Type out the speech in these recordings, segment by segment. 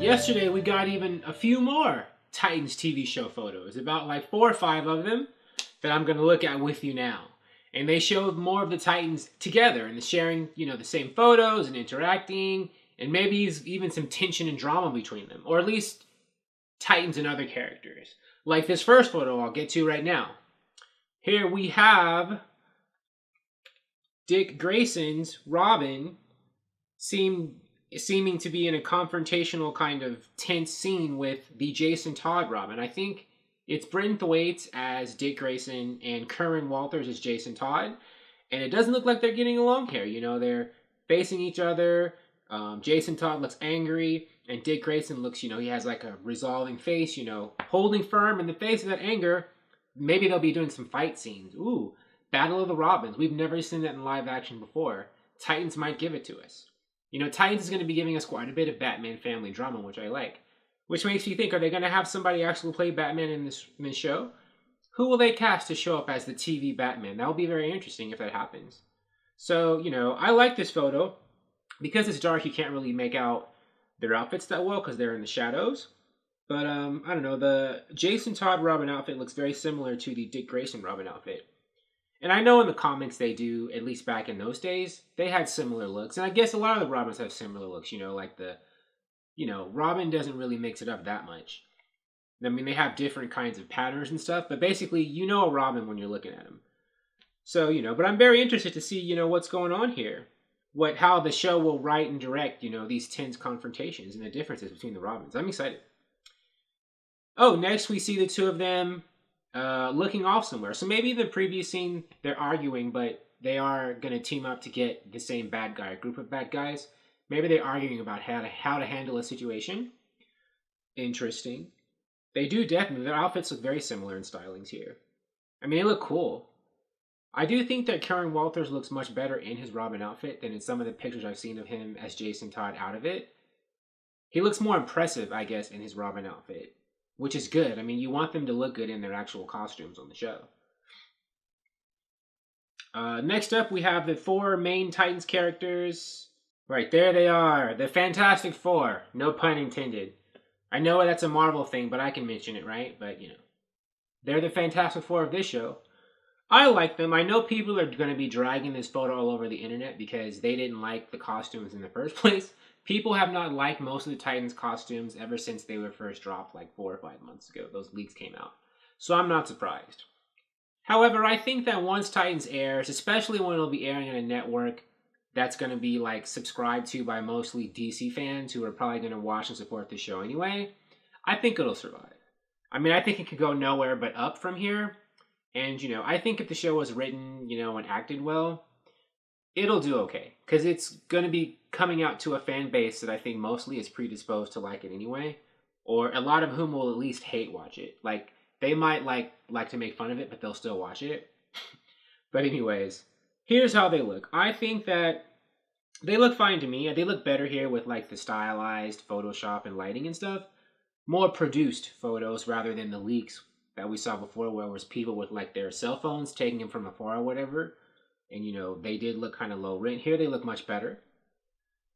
Yesterday we got even a few more Titans TV show photos, about like 4 or 5 of them that I'm going to look at with you now. And they showed more of the Titans together and sharing, the same photos and interacting, and maybe even some tension and drama between them, or at least Titans and other characters. Like this first photo I'll get to right now. Here we have Dick Grayson's Robin seeming to be in a confrontational kind of tense scene with the Jason Todd Robin. I think it's Britton Thwaites as Dick Grayson and Curran Walters as Jason Todd. And it doesn't look like they're getting along here. They're facing each other. Jason Todd looks angry, and Dick Grayson looks, he has like a resolving face, holding firm in the face of that anger. Maybe they'll be doing some fight scenes. Ooh, Battle of the Robins. We've never seen that in live action before. Titans might give it to us. Titans is going to be giving us quite a bit of Batman family drama, which I like. Which makes you think, are they going to have somebody actually play Batman in this show? Who will they cast to show up as the TV Batman? That will be very interesting if that happens. So, I like this photo. Because it's dark, you can't really make out their outfits that well because they're in the shadows. But, I don't know, the Jason Todd Robin outfit looks very similar to the Dick Grayson Robin outfit. And I know in the comics they do, at least back in those days, they had similar looks. And I guess a lot of the Robins have similar looks, like Robin doesn't really mix it up that much. I mean, they have different kinds of patterns and stuff, but basically, you know a Robin when you're looking at him. So, but I'm very interested to see, what's going on here. How the show will write and direct, these tense confrontations and the differences between the Robins. I'm excited. Oh, next we see the two of them looking off somewhere. So maybe the previous scene, they're arguing, but they are going to team up to get the same bad guy, a group of bad guys. Maybe they're arguing about how to handle a situation. Interesting. They do definitely. Their outfits look very similar in stylings here. I mean, they look cool. I do think that Curran Walters looks much better in his Robin outfit than in some of the pictures I've seen of him as Jason Todd out of it. He looks more impressive, I guess, in his Robin outfit, which is good. I mean, you want them to look good in their actual costumes on the show. Next up, we have the 4 main Titans characters. Right, there they are. The Fantastic Four. No pun intended. I know that's a Marvel thing, but I can mention it, right? But, they're the Fantastic Four of this show. I like them. I know people are going to be dragging this photo all over the internet because they didn't like the costumes in the first place. People have not liked most of the Titans costumes ever since they were first dropped like 4 or 5 months ago. Those leaks came out. So I'm not surprised. However, I think that once Titans airs, especially when it'll be airing on a network that's going to be like subscribed to by mostly DC fans who are probably going to watch and support the show anyway, I think it'll survive. I mean, I think it could go nowhere but up from here. And, I think if the show was written, and acted well, it'll do okay. Because it's going to be coming out to a fan base that I think mostly is predisposed to like it anyway. Or a lot of whom will at least hate watch it. Like, they might like to make fun of it, but they'll still watch it. But anyways, here's how they look. I think that they look fine to me. They look better here with like the stylized Photoshop and lighting and stuff. More produced photos rather than the leaks that we saw before, where it was people with like their cell phones taking them from afar or whatever. And, they did look kind of low rent. Here they look much better.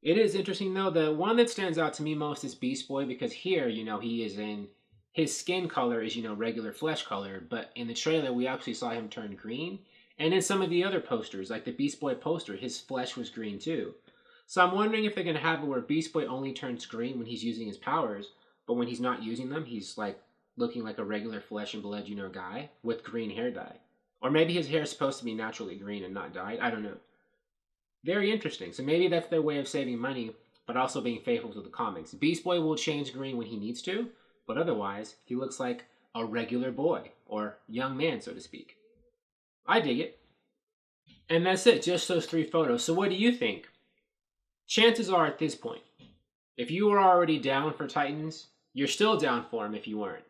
It is interesting, though. The one that stands out to me most is Beast Boy, because here, he is in, his skin color is, regular flesh color. But in the trailer, we actually saw him turn green. And in some of the other posters, like the Beast Boy poster, his flesh was green too. So I'm wondering if they're going to have it where Beast Boy only turns green when he's using his powers. But when he's not using them, he's like looking like a regular flesh and blood, guy with green hair dye. Or maybe his hair is supposed to be naturally green and not dyed. I don't know. Very interesting. So maybe that's their way of saving money, but also being faithful to the comics. Beast Boy will change green when he needs to, but otherwise, he looks like a regular boy, or young man, so to speak. I dig it. And that's it, just those 3 photos. So what do you think? Chances are at this point, if you were already down for Titans, you're still down for them if you weren't.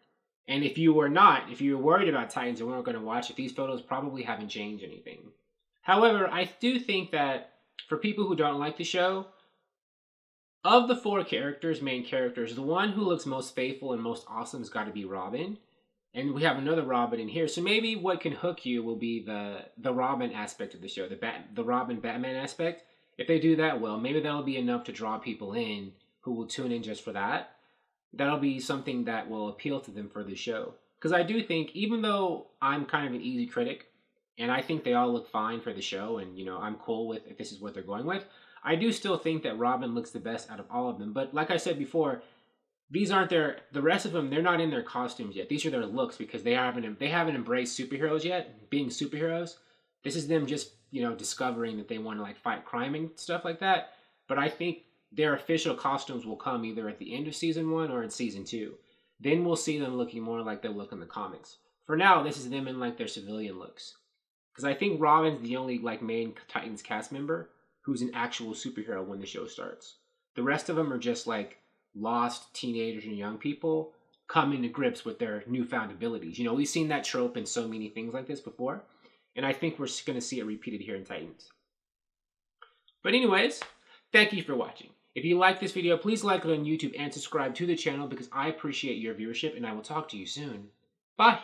And if you were not, if you were worried about Titans and weren't going to watch it, these photos probably haven't changed anything. However, I do think that for people who don't like the show, of the 4 main characters, the one who looks most faithful and most awesome has got to be Robin. And we have another Robin in here. So maybe what can hook you will be the Robin aspect of the show, the Robin Batman aspect. If they do that well, maybe that'll be enough to draw people in who will tune in just for that. that'll be something that will appeal to them for the show. Because I do think, even though I'm kind of an easy critic, and I think they all look fine for the show, and I'm cool with if this is what they're going with, I do still think that Robin looks the best out of all of them. But like I said before, these aren't the rest of them. They're not in their costumes yet. These are their looks because they haven't embraced superheroes yet, being superheroes. This is them just discovering that they want to like fight crime and stuff like that. But I think their official costumes will come either at the end of season 1 or in season 2. Then we'll see them looking more like they look in the comics. For now, this is them in like their civilian looks. Because I think Robin's the only like main Titans cast member who's an actual superhero when the show starts. The rest of them are just like lost teenagers and young people coming to grips with their newfound abilities. We've seen that trope in so many things like this before, and I think we're going to see it repeated here in Titans. But anyways, thank you for watching. If you like this video, please like it on YouTube and subscribe to the channel because I appreciate your viewership, and I will talk to you soon. Bye!